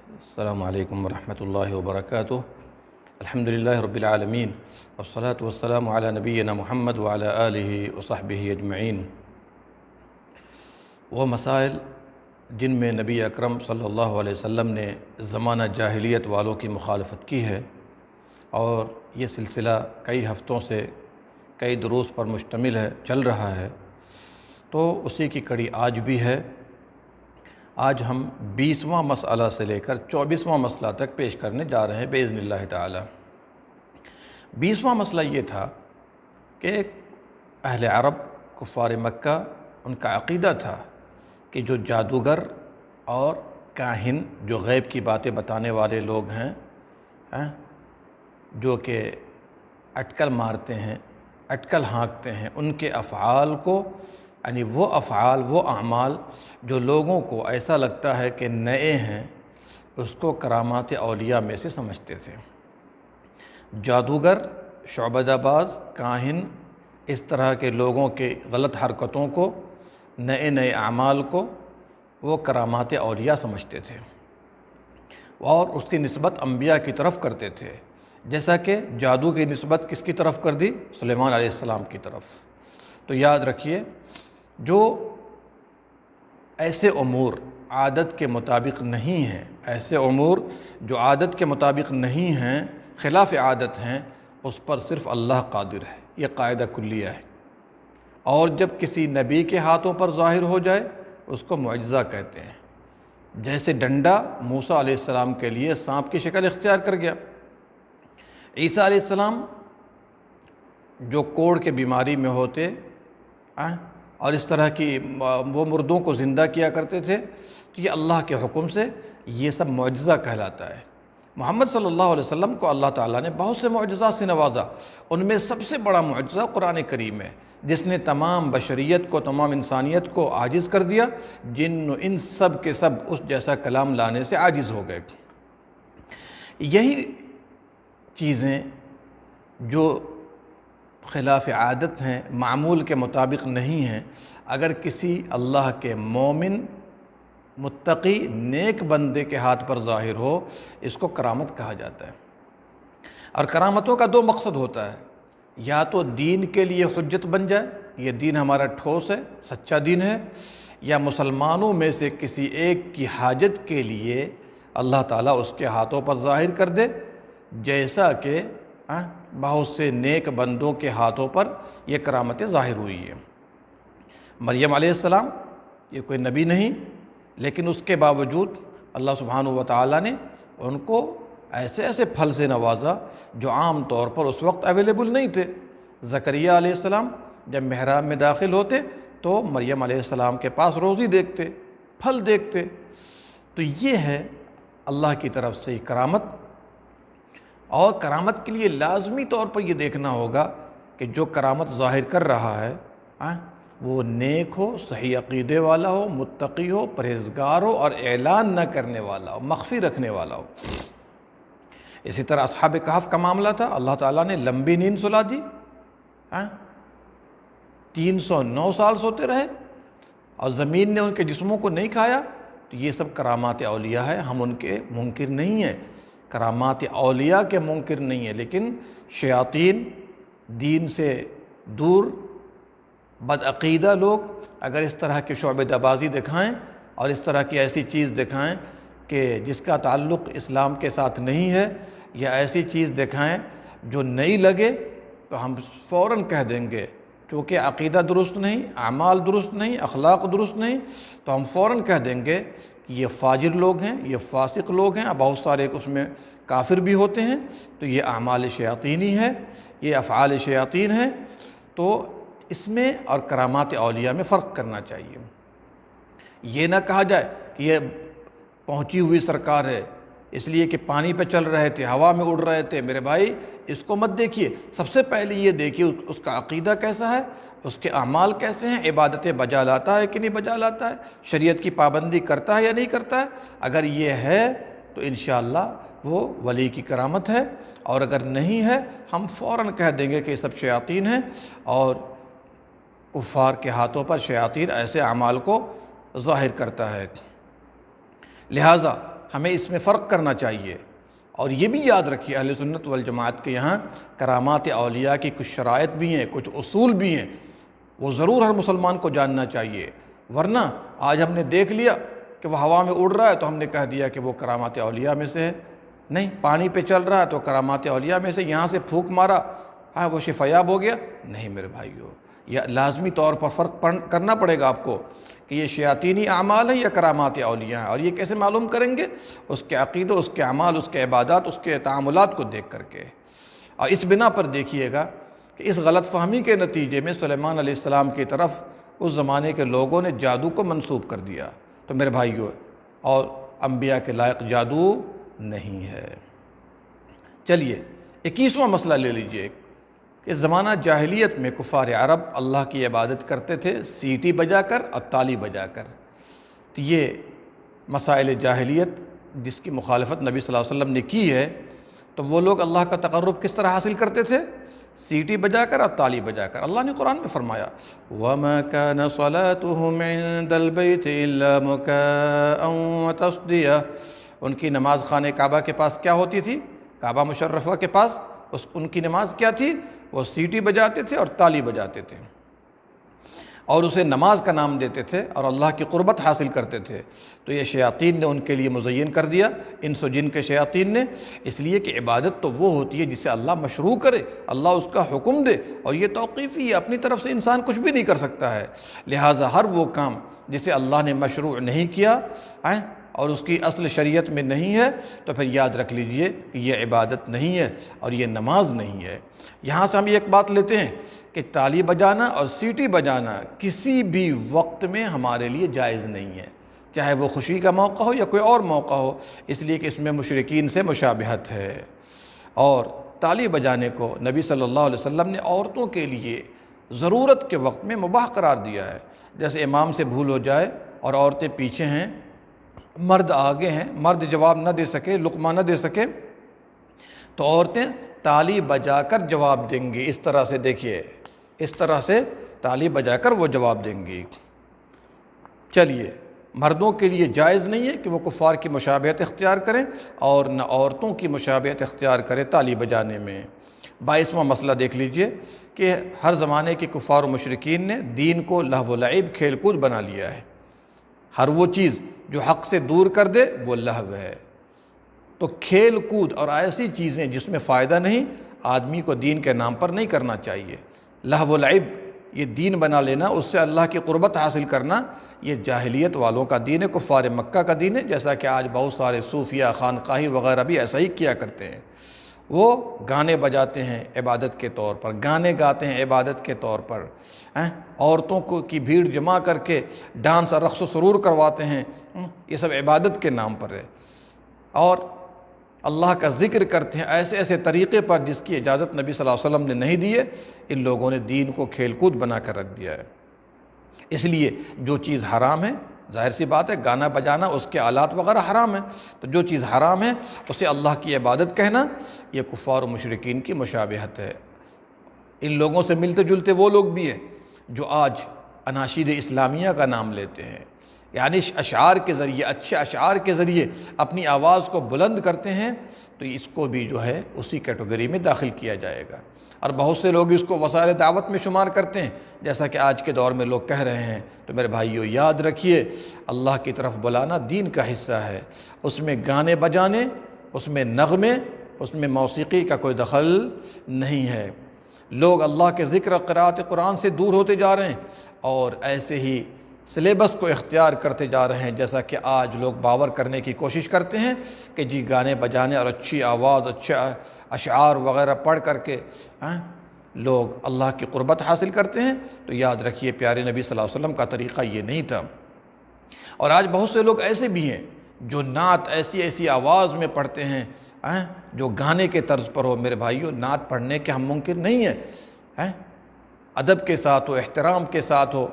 السلام علیکم ورحمۃ اللہ وبرکاتہ۔ الحمد للہ رب العالمین والصلاة والسلام علی نبینا محمد وعلی آلہ وصحبہ اجمعین۔ وہ مسائل جن میں نبی اکرم صلی اللہ علیہ وسلم نے زمانہ جاہلیت والوں کی مخالفت کی ہے، اور یہ سلسلہ کئی ہفتوں سے کئی دروس پر مشتمل ہے، چل رہا ہے، تو اسی کی کڑی آج بھی ہے۔ آج ہم 20واں مسئلہ سے لے کر 24واں مسئلہ تک پیش کرنے جا رہے ہیں باذن اللہ تعالی۔ 20واں مسئلہ یہ تھا کہ اہل عرب کفار مکہ، ان کا عقیدہ تھا کہ جو جادوگر اور کاہن، جو غیب کی باتیں بتانے والے لوگ ہیں، جو کہ اٹکل مارتے ہیں، اٹکل ہانکتے ہیں، ان کے افعال کو، یعنی وہ افعال، وہ اعمال جو لوگوں کو ایسا لگتا ہے کہ نئے ہیں، اس کو کرامات اولیاء میں سے سمجھتے تھے۔ جادوگر، شعبدہ باز، کاہن، اس طرح کے لوگوں کے غلط حرکتوں کو، نئے نئے اعمال کو وہ کرامات اولیاء سمجھتے تھے، اور اس کی نسبت انبیاء کی طرف کرتے تھے، جیسا کہ جادو کی نسبت کس کی طرف کر دی؟ سلیمان علیہ السلام کی طرف۔ تو یاد رکھیے، جو ایسے امور عادت کے مطابق نہیں ہیں، ایسے امور جو عادت کے مطابق نہیں ہیں، خلاف عادت ہیں، اس پر صرف اللہ قادر ہے، یہ قاعدہ کلیہ ہے۔ اور جب کسی نبی کے ہاتھوں پر ظاہر ہو جائے، اس کو معجزہ کہتے ہیں۔ جیسے ڈنڈا موسیٰ علیہ السلام کے لیے سانپ کی شکل اختیار کر گیا، عیسیٰ علیہ السلام جو کوڑ کے بیماری میں ہوتے اور اس طرح کی وہ مردوں کو زندہ کیا کرتے تھے، تو یہ اللہ کے حکم سے یہ سب معجزہ کہلاتا ہے۔ محمد صلی اللہ علیہ وسلم کو اللہ تعالیٰ نے بہت سے معجزات سے نوازا، ان میں سب سے بڑا معجزہ قرآن کریم ہے، جس نے تمام بشریت کو، تمام انسانیت کو عاجز کر دیا۔ جن و انس سب کے سب اس جیسا کلام لانے سے عاجز ہو گئے۔ یہی چیزیں جو خلاف عادت ہیں، معمول کے مطابق نہیں ہیں، اگر کسی اللہ کے مومن، متقی، نیک بندے کے ہاتھ پر ظاہر ہو، اس کو کرامت کہا جاتا ہے۔ اور کرامتوں کا دو مقصد ہوتا ہے، یا تو دین کے لیے حجت بن جائے، یہ دین ہمارا ٹھوس ہے، سچا دین ہے، یا مسلمانوں میں سے کسی ایک کی حاجت کے لیے اللہ تعالیٰ اس کے ہاتھوں پر ظاہر کر دے، جیسا کہ بہت سے نیک بندوں کے ہاتھوں پر یہ کرامتیں ظاہر ہوئی ہیں۔ مریم علیہ السلام یہ کوئی نبی نہیں، لیکن اس کے باوجود اللہ سبحانہ و تعالیٰ نے ان کو ایسے ایسے پھل سے نوازا جو عام طور پر اس وقت اویلیبل نہیں تھے۔ زکریا علیہ السلام جب محراب میں داخل ہوتے تو مریم علیہ السلام کے پاس روزی دیکھتے، پھل دیکھتے۔ تو یہ ہے اللہ کی طرف سے کرامت، اور کرامت کے لیے لازمی طور پر یہ دیکھنا ہوگا کہ جو کرامت ظاہر کر رہا ہے وہ نیک ہو، صحیح عقیدے والا ہو، متقی ہو، پرہیزگار ہو، اور اعلان نہ کرنے والا ہو، مخفی رکھنے والا ہو۔ اسی طرح اصحاب کہف کا معاملہ تھا، اللہ تعالیٰ نے لمبی نیند سلا دی، 309 سال سوتے رہے، اور زمین نے ان کے جسموں کو نہیں کھایا۔ تو یہ سب کرامات اولیاء ہے، ہم ان کے منکر نہیں ہیں، کرامات اولیاء کے منکر نہیں ہیں، لیکن شیاطین، دین سے دور بدعقیدہ لوگ اگر اس طرح کے شعبہ بازی دکھائیں اور اس طرح کی ایسی چیز دکھائیں کہ جس کا تعلق اسلام کے ساتھ نہیں ہے، یا ایسی چیز دکھائیں جو نئی لگے، تو ہم فوراً کہہ دیں گے، چونکہ عقیدہ درست نہیں، اعمال درست نہیں، اخلاق درست نہیں، تو ہم فوراً کہہ دیں گے کہ یہ فاجر لوگ ہیں، یہ فاسق لوگ ہیں، بہت سارے اس میں کافر بھی ہوتے ہیں، تو یہ اعمال شیاطینی ہے، یہ افعال شیاطین ہیں۔ تو اس میں اور کرامات اولیاء میں فرق کرنا چاہیے۔ یہ نہ کہا جائے کہ یہ پہنچی ہوئی سرکار ہے، اس لیے کہ پانی پہ چل رہے تھے، ہوا میں اڑ رہے تھے۔ میرے بھائی، اس کو مت دیکھیے، سب سے پہلے یہ دیکھیے اس کا عقیدہ کیسا ہے، اس کے اعمال کیسے ہیں، عبادتیں بجا لاتا ہے کہ نہیں بجا لاتا ہے، شریعت کی پابندی کرتا ہے یا نہیں کرتا ہے۔ اگر یہ ہے تو انشاءاللہ وہ ولی کی کرامت ہے، اور اگر نہیں ہے ہم فوراً کہہ دیں گے کہ یہ سب شیاطین ہیں، اور کفار کے ہاتھوں پر شیاطین ایسے اعمال کو ظاہر کرتا ہے۔ لہٰذا ہمیں اس میں فرق کرنا چاہیے۔ اور یہ بھی یاد رکھیے اہل سنت والجماعت کے یہاں کرامات اولیاء کی کچھ شرائط بھی ہیں، کچھ اصول بھی ہیں، وہ ضرور ہر مسلمان کو جاننا چاہیے۔ ورنہ آج ہم نے دیکھ لیا کہ وہ ہوا میں اڑ رہا ہے تو ہم نے کہہ دیا کہ وہ کرامات اولیاء میں سے ہے، نہیں، پانی پہ چل رہا ہے تو کرامات اولیاء میں سے، یہاں سے پھونک مارا وہ شفایاب ہو گیا، نہیں میرے بھائیو، یہ لازمی طور پر فرق کرنا پڑے گا آپ کو کہ یہ شیاطینی اعمال ہیں یا کرامات اولیاء ہیں۔ اور یہ کیسے معلوم کریں گے؟ اس کے عقیدہ، اس کے اعمال، اس کے عبادات، اس کے تعاملات کو دیکھ کر کے۔ اور اس بنا پر دیکھیے گا کہ اس غلط فہمی کے نتیجے میں سلیمان علیہ السلام کی طرف اس زمانے کے لوگوں نے جادو کو منسوب کر دیا۔ تو میرے بھائیو، اور انبیاء کے لائق جادو نہیں ہے۔ چلیے 21واں مسئلہ لے لیجئے کہ زمانہ جاہلیت میں کفار عرب اللہ کی عبادت کرتے تھے سیٹی بجا کر اور تالی بجا کر۔ تو یہ مسائل جاہلیت جس کی مخالفت نبی صلی اللہ علیہ وسلم نے کی ہے، تو وہ لوگ اللہ کا تقرب کس طرح حاصل کرتے تھے؟ سیٹی بجا کر اور تالی بجا کر۔ اللہ نے قرآن میں فرمایا وَمَا كَانَ صَلَاتُهُمْ عِندَ الْبَيْتِ إِلَّا مُكَاءً وَتَصْدِيَةً۔ ان کی نماز خانہ کعبہ کے پاس کیا ہوتی تھی؟ کعبہ مشرفہ کے پاس ان کی نماز کیا تھی؟ وہ سیٹی بجاتے تھے اور تالی بجاتے تھے، اور اسے نماز کا نام دیتے تھے اور اللہ کی قربت حاصل کرتے تھے۔ تو یہ شیاطین نے ان کے لیے مزین کر دیا، انس و جن کے شیاطین نے، اس لیے کہ عبادت تو وہ ہوتی ہے جسے اللہ مشروع کرے، اللہ اس کا حکم دے، اور یہ توقیفی ہے، اپنی طرف سے انسان کچھ بھی نہیں کر سکتا ہے۔ لہٰذا ہر وہ کام جسے اللہ نے مشروع نہیں کیا اور اس کی اصل شریعت میں نہیں ہے، تو پھر یاد رکھ لیجئے کہ یہ عبادت نہیں ہے اور یہ نماز نہیں ہے۔ یہاں سے ہم ایک بات لیتے ہیں کہ تالی بجانا اور سیٹی بجانا کسی بھی وقت میں ہمارے لیے جائز نہیں ہے، چاہے وہ خوشی کا موقع ہو یا کوئی اور موقع ہو، اس لیے کہ اس میں مشرکین سے مشابہت ہے۔ اور تالی بجانے کو نبی صلی اللہ علیہ وسلم نے عورتوں کے لیے ضرورت کے وقت میں مباح قرار دیا ہے۔ جیسے امام سے بھول ہو جائے اور عورتیں پیچھے ہیں، مرد آگے ہیں، مرد جواب نہ دے سکے، لقمہ نہ دے سکے، تو عورتیں تالی بجا کر جواب دیں گی۔ اس طرح سے دیکھیے، اس طرح سے تالی بجا کر وہ جواب دیں گی۔ چلیے، مردوں کے لیے جائز نہیں ہے کہ وہ کفار کی مشابہت اختیار کریں، اور نہ عورتوں کی مشابہت اختیار کریں تالی بجانے میں۔ 22واں مسئلہ دیکھ لیجئے کہ ہر زمانے کے کفار و مشرکین نے دین کو لہو و لعب، کھیل کود بنا لیا ہے۔ ہر وہ چیز جو حق سے دور کر دے وہ لہو ہے۔ تو کھیل کود اور ایسی چیزیں جس میں فائدہ نہیں، آدمی کو دین کے نام پر نہیں کرنا چاہیے۔ لہو و لعب، یہ دین بنا لینا، اس سے اللہ کی قربت حاصل کرنا، یہ جاہلیت والوں کا دین ہے، کفار مکہ کا دین ہے، جیسا کہ آج بہت سارے صوفیہ، خانقاہی وغیرہ بھی ایسا ہی کیا کرتے ہیں۔ وہ گانے بجاتے ہیں عبادت کے طور پر، گانے گاتے ہیں عبادت کے طور پر، عورتوں کی بھیڑ جمع کر کے ڈانس اور رقص و سرور کرواتے ہیں، یہ سب عبادت کے نام پر ہے۔ اور اللہ کا ذکر کرتے ہیں ایسے ایسے طریقے پر جس کی اجازت نبی صلی اللہ علیہ وسلم نے نہیں دی ہے۔ ان لوگوں نے دین کو کھیل کود بنا کر رکھ دیا ہے۔ اس لیے جو چیز حرام ہے، ظاہر سی بات ہے، گانا بجانا، اس کے آلات وغیرہ حرام ہیں، تو جو چیز حرام ہے اسے اللہ کی عبادت کہنا، یہ کفار و مشرکین کی مشابہت ہے۔ ان لوگوں سے ملتے جلتے وہ لوگ بھی ہیں جو آج اناشید اسلامیہ کا نام لیتے ہیں، یعنی اشعار کے ذریعے، اچھے اشعار کے ذریعے اپنی آواز کو بلند کرتے ہیں، تو اس کو بھی جو ہے اسی کیٹیگری میں داخل کیا جائے گا۔ اور بہت سے لوگ اس کو وسائل دعوت میں شمار کرتے ہیں، جیسا کہ آج کے دور میں لوگ کہہ رہے ہیں۔ تو میرے بھائیو، یاد رکھیے، اللہ کی طرف بلانا دین کا حصہ ہے، اس میں گانے بجانے، اس میں نغمے، اس میں موسیقی کا کوئی دخل نہیں ہے۔ لوگ اللہ کے ذکر اور قرأت قرآن سے دور ہوتے جا رہے ہیں، اور ایسے ہی سلیبس کو اختیار کرتے جا رہے ہیں، جیسا کہ آج لوگ باور کرنے کی کوشش کرتے ہیں کہ جی گانے بجانے اور اچھی آواز، اچھا اشعار وغیرہ پڑھ کر کے لوگ اللہ کی قربت حاصل کرتے ہیں۔ تو یاد رکھیے، پیارے نبی صلی اللہ علیہ وسلم کا طریقہ یہ نہیں تھا۔ اور آج بہت سے لوگ ایسے بھی ہیں جو نعت ایسی ایسی آواز میں پڑھتے ہیں جو گانے کے طرز پر ہو۔ میرے بھائیو، نعت پڑھنے کے ہم ممکن نہیں ہے، ادب کے ساتھ ہو، احترام کے ساتھ ہو،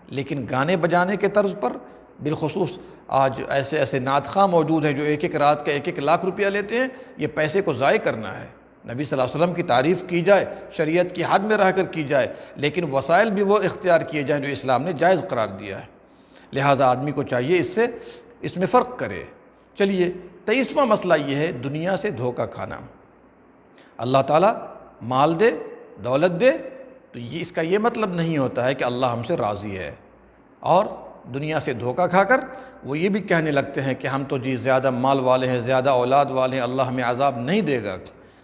لیکن گانے بجانے کے طرز پر، بالخصوص آج ایسے ایسے نعت خواں موجود ہیں جو ایک ایک رات کا 1-1 لاکھ روپیہ لیتے ہیں۔ یہ پیسے کو ضائع کرنا ہے۔ نبی صلی اللہ علیہ وسلم کی تعریف کی جائے، شریعت کی حد میں رہ کر کی جائے، لیکن وسائل بھی وہ اختیار کیے جائیں جو اسلام نے جائز قرار دیا ہے۔ لہذا آدمی کو چاہیے اس میں فرق کرے۔ چلیے 23واں مسئلہ یہ ہے دنیا سے دھوکہ کھانا۔ اللہ تعالیٰ مال دے، دولت دے تو اس کا یہ مطلب نہیں ہوتا ہے کہ اللہ ہم سے راضی ہے، اور دنیا سے دھوکہ کھا کر وہ یہ بھی کہنے لگتے ہیں کہ ہم تو جی زیادہ مال والے ہیں، زیادہ اولاد والے ہیں، اللہ ہمیں عذاب نہیں دے گا،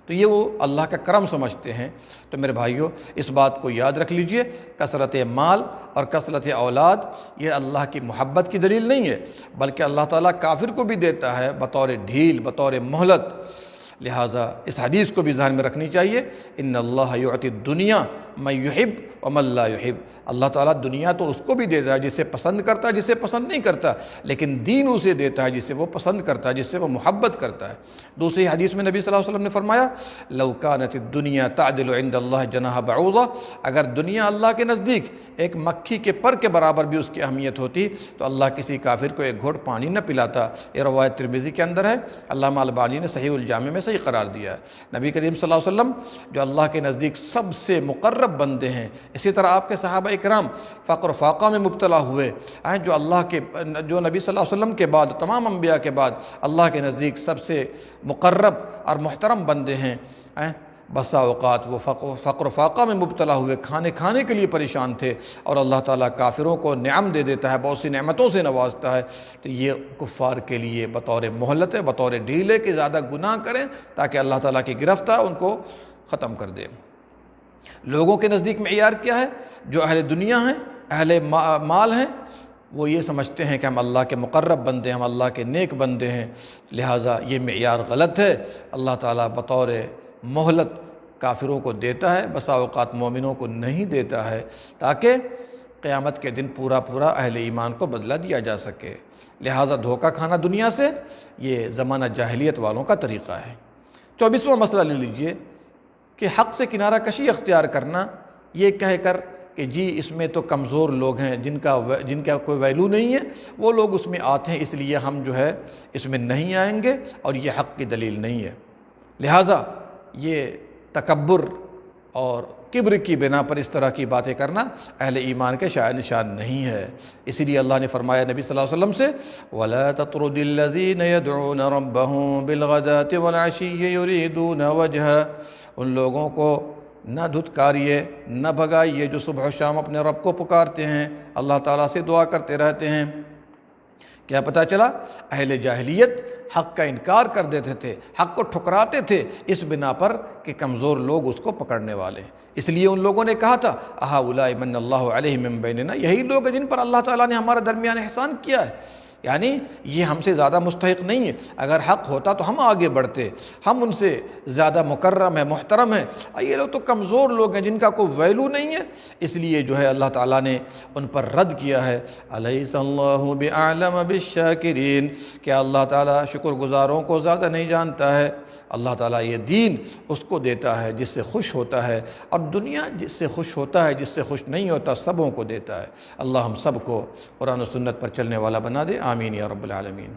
تو یہ وہ اللہ کا کرم سمجھتے ہیں۔ تو میرے بھائیوں اس بات کو یاد رکھ لیجئے، کثرت مال اور کثرت اولاد یہ اللہ کی محبت کی دلیل نہیں ہے، بلکہ اللہ تعالیٰ کافر کو بھی دیتا ہے بطور ڈھیل، بطور مہلت۔ لہٰذا اس حدیث کو بھی ذہن میں رکھنی چاہیے، ان اللہ یعطی الدنیا من یحب ومن لا یحب، اللہ تعالیٰ دنیا تو اس کو بھی دیتا ہے جسے پسند کرتا ہے، جسے پسند نہیں کرتا، لیکن دین اسے دیتا ہے جسے وہ پسند کرتا ہے، جس سے وہ محبت کرتا ہے۔ دوسری حدیث میں نبی صلی اللہ علیہ وسلم نے فرمایا لو کانت الدنیا تعدل عند اللہ جناح بعوضہ، اگر دنیا اللہ کے نزدیک ایک مکھی کے پر کے برابر بھی اس کی اہمیت ہوتی تو اللہ کسی کافر کو ایک گھونٹ پانی نہ پلاتا۔ یہ روایت ترمذی کے اندر ہے، علامہ البانی نے صحیح الجامع میں صحیح قرار دیا ہے۔ نبی کریم صلی اللہ علیہ وسلم جو اللہ کے نزدیک سب سے مقرب بندے ہیں، اسی طرح آپ کے صحابہ کرام فقر و فاقہ میں مبتلا ہوئے ہیں، جو نبی صلی اللہ علیہ وسلم کے بعد تمام انبیاء کے بعد اللہ کے نزدیک سب سے مقرب اور محترم بندے ہیں، بسا اوقات وہ فقر و فاقہ میں مبتلا ہوئے، کھانے کے لیے پریشان تھے، اور اللہ تعالیٰ کافروں کو نعم دے دیتا ہے، بہت سی نعمتوں سے نوازتا ہے، تو یہ کفار کے لیے بطور مہلت ہے، بطور ڈھیل ہے کہ زیادہ گناہ کریں تاکہ اللہ تعالیٰ کی گرفت ان کو ختم کر دے۔ لوگوں کے نزدیک معیار کیا ہے؟ جو اہل دنیا ہیں، اہل مال ہیں، وہ یہ سمجھتے ہیں کہ ہم اللہ کے مقرب بندے ہیں، ہم اللہ کے نیک بندے ہیں، لہٰذا یہ معیار غلط ہے۔ اللہ تعالیٰ بطور مہلت کافروں کو دیتا ہے، بسا اوقات مومنوں کو نہیں دیتا ہے، تاکہ قیامت کے دن پورا اہل ایمان کو بدلہ دیا جا سکے۔ لہٰذا دھوکہ کھانا دنیا سے یہ زمانہ جاہلیت والوں کا طریقہ ہے۔ 24واں مسئلہ لے لیجئے کہ حق سے کنارہ کشی اختیار کرنا، یہ کہہ کر کہ جی اس میں تو کمزور لوگ ہیں، جن کا کوئی ویلیو نہیں ہے، وہ لوگ اس میں آتے ہیں، اس لیے ہم جو ہے اس میں نہیں آئیں گے، اور یہ حق کی دلیل نہیں ہے۔ لہٰذا یہ تکبر اور کبر کی بنا پر اس طرح کی باتیں کرنا اہل ایمان کے شایع نشان نہیں ہے۔ اسی لیے اللہ نے فرمایا نبی صلی اللہ علیہ وسلم سے وَلَا تَطْرُدِ الَّذِينَ يَدْعُونَ رَبَّهُمْ بِالْغَدَاةِ وَالْعَشِيِّ يُرِيدُونَ وَجْهَهُ، ان لوگوں کو نہ دھتکاریے، نہ بھگائیے جو صبح و شام اپنے رب کو پکارتے ہیں، اللہ تعالیٰ سے دعا کرتے رہتے ہیں۔ کیا پتہ چلا؟ اہل جاہلیت حق کا انکار کر دیتے تھے، حق کو ٹھکراتے تھے اس بنا پر کہ کمزور لوگ اس کو پکڑنے والے ہیں۔ اس لیے ان لوگوں نے کہا تھا اَهَٰؤُلَاءِ مَنَّ اللَّهُ عَلَيْهِم مِّن بَيْنِنَا، یہی لوگ ہیں جن پر اللہ تعالیٰ نے ہمارے درمیان احسان کیا ہے، یعنی یہ ہم سے زیادہ مستحق نہیں ہے۔ اگر حق ہوتا تو ہم آگے بڑھتے، ہم ان سے زیادہ مکرم ہے، محترم ہے، یہ لوگ تو کمزور لوگ ہیں جن کا کوئی ویلو نہیں ہے۔ اس لیے جو ہے اللہ تعالیٰ نے ان پر رد کیا ہے أَلَيْسَ اللَّهُ بِأَعْلَمَ بِالشَّاكِرِينَ، کیا اللہ تعالیٰ شکر گزاروں کو زیادہ نہیں جانتا ہے؟ اللہ تعالیٰ یہ دین اس کو دیتا ہے جس سے خوش ہوتا ہے، اور دنیا جس سے خوش ہوتا ہے، جس سے خوش نہیں ہوتا، سبوں کو دیتا ہے۔ اللہ ہم سب کو قرآن و سنت پر چلنے والا بنا دے، آمین یا رب العالمین۔